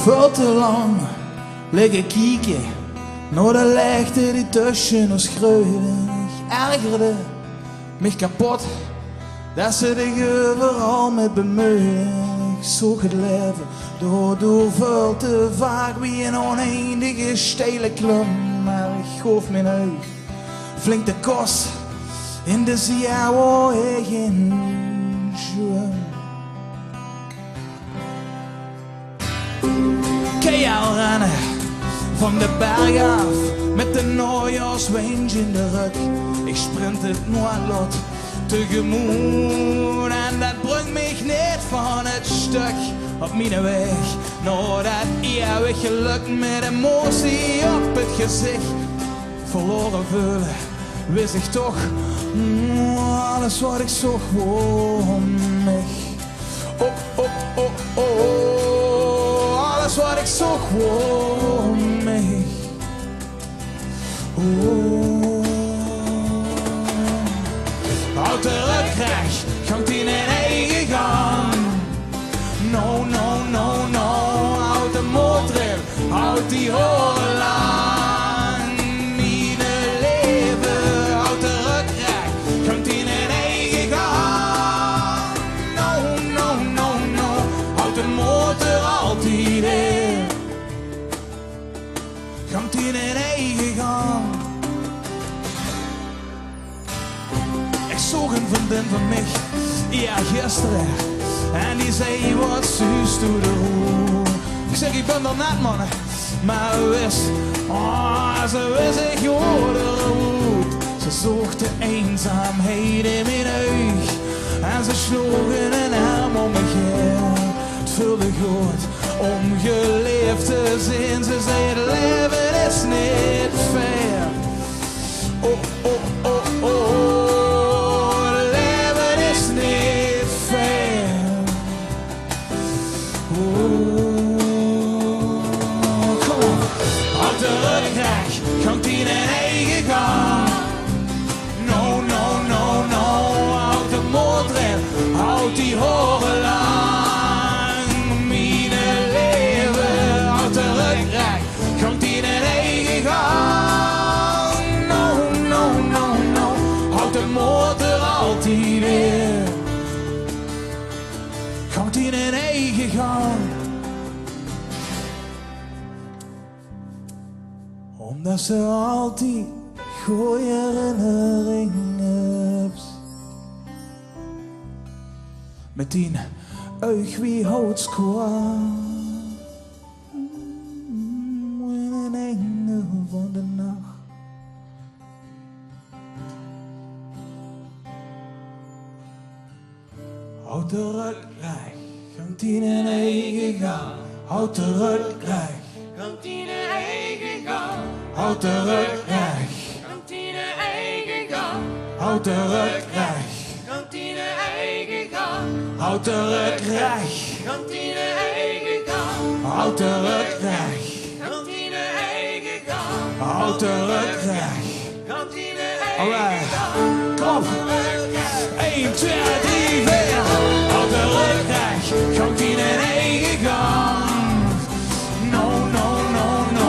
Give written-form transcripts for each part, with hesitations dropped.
Veel te lang liggen kijken naar de lichten die tussen ons groeien. Ik ergerde mich kapot dat ze dich overal met bemoeien. Ik zoek het leven door veel te vaak wie een oneindige stille klum. Maar ik goof mijn oog flink de kost in de zee waar ik in zwem. Al rennen van de berg af met de najaarswind in de rug. Ik sprint het noodlot tegemoet en dat brengt mich niet van het stuk op mijn weg naar dat eeuwig geluk met emotie op het gezicht. Verloren voelen wist ik toch alles wat ik zocht voor mij. Oh, oh, oh, oh. Alles wat ik zocht voor mij. Houd de rugrecht, gangt in een eigen gang. No, no, no, no. Houd de motor, houd die horen lang. Mijn leven, houd de rugrecht, gangt in een eigen gang. No, no, no, no. Houd de motor altijd in. Gangt in een eigen gang. Ik zocht een vriendin van mij, ja gisteren. En die zei wat zuust u de hoe. Ik zeg ik ben wel net mannen, maar wist, ze wist ik hoorde goed. Ze zocht de eenzaamheid in mijn oog. En ze sloeg in een arm om me heen. Het voelde goed om geleefd te zien. Ze zei het leven is niet fair. Oh, oh, oh, oh. Het leven is niet fair. Oh, kom op. Houd de rugrecht, gangt in een eigen gang. No, no, no, no. Houd de motor in, houd die horen lang. Mijn leven, houd de rugrecht, gangt in een eigen gang. No, no, no, no. Houd de motor altijd in. Gangt in een eigen gang. Omdat ze altijd goeie herinneringen hebt. Met die oog wie houtskoor. In een engel van de nacht. Houd de rugrecht, gangt in een eigen gang. Houd de rugrecht, Gangt in een eigen gang. houd de rugrecht, Gangt in een eigen gang. houd de rugrecht, Gangt in een eigen gang. houd de rugrecht, Gangt in een eigen gang. houd de rugrecht, Gangt in een eigen gang. houd de rugrecht. Gangt in een eigen Alright, gang. kom op. 1, 2, 3, 4. Houd de rugrecht, gangt in een eigen gang. No, no, no, no.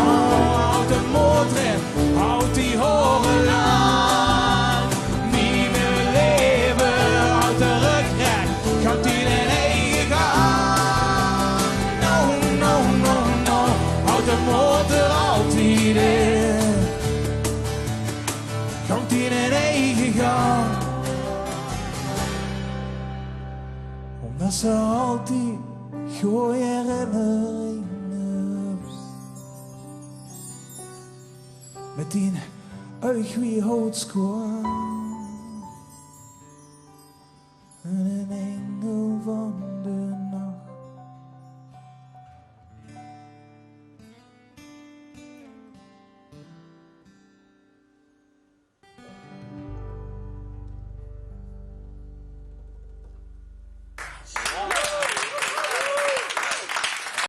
Houd de motor in, houd die horen lang. Mijn leven, houd de rugrecht, gangt in een eigen gang. No, no, no, no. Houd de motor altijd in. Gangt in een eigen gang. Omdat ze altijd goeie herinneringen hebt. Met die oog wie houtskoor.